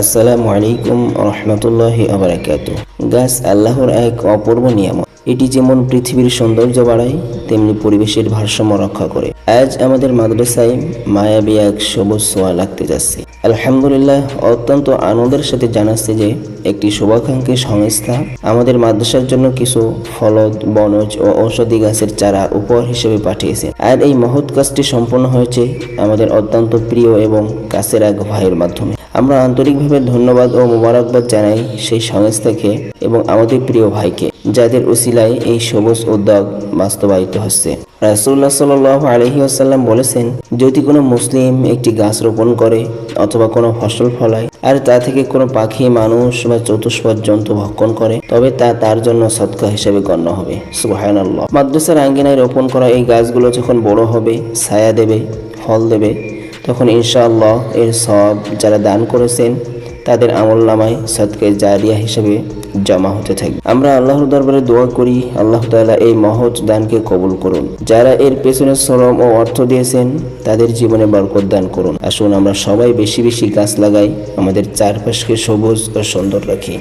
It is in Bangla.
আসসালামু আলাইকুম রহমতুল্লাহি ওয়া বারাকাতুহু। গাছ আল্লাহর এক অপূর্ব নিয়ামত। এটি যেমন পৃথিবীর সৌন্দর্য বাড়ায়, তেমনি পরিবেশের ভারসাম্য রক্ষা করে। আজ আমাদের মাদ্রাসায় মায়াবী এক সবুজ ছোঁয়া লাগতে যাচ্ছে। আলহামদুলিল্লাহ, অত্যন্ত আনন্দের সাথে জানাচ্ছি যে একটি শুভাকাঙ্ক্ষী সংস্থা আমাদের মাদ্রাসার জন্য কিছু ফলদ, বনজ ও ঔষধি গাছের চারা উপহার হিসেবে পাঠিয়েছে। আর এই মহৎ কাজটি সম্পন্ন হয়েছে আমাদের অত্যন্ত প্রিয় এবং কাছের এক ভাইয়ের মাধ্যমে। আমরা আন্তরিকভাবে ধন্যবাদ ও মোবারকবাদ জানাই সেই সংস্থাকে এবং আমাদের প্রিয় ভাইকে, যাদের উসিলায় এই সবুজ উদ্যোগ বাস্তবায়িত হচ্ছে। রাসূলুল্লাহ সাল্লাল্লাহু আলাইহি ওয়াসাল্লাম বলেছেন, যদি কোনো মুসলিম একটি গাছ রোপণ করে অথবা কোনো ফসল ফলায় আর তা থেকে কোনো পাখি, মানুষ বা চতুষ্পদ জন্তু ভক্ষণ করে, তবে তা তার জন্য সদকা হিসেবে গণ্য হবে। সুবহানাল্লাহ। মাদ্রাসার আঙ্গিনায় রোপণ করা এই গাছগুলো যখন বড় হবে, ছায়া দেবে, ফল দেবে, তখন ইনশাআল্লাহ এর সওয়াব যারা দান করেছেন তাদের আমলনামায় সদকায়ে জারিয়া হিসেবে জমা হতে থাকবে। আমরা আল্লাহর দরবারে দোয়া করি, আল্লাহ তাআলা এই মহৎ দানকে কবুল করুন। যারা এর পেছনে শ্রম ও অর্থ দিয়েছেন তাদের জীবনে বরকত দান করুন। আসুন আমরা সবাই বেশি বেশি গাছ লাগাই, আমাদের চারপাশকে সবুজ ও সুন্দর রাখি।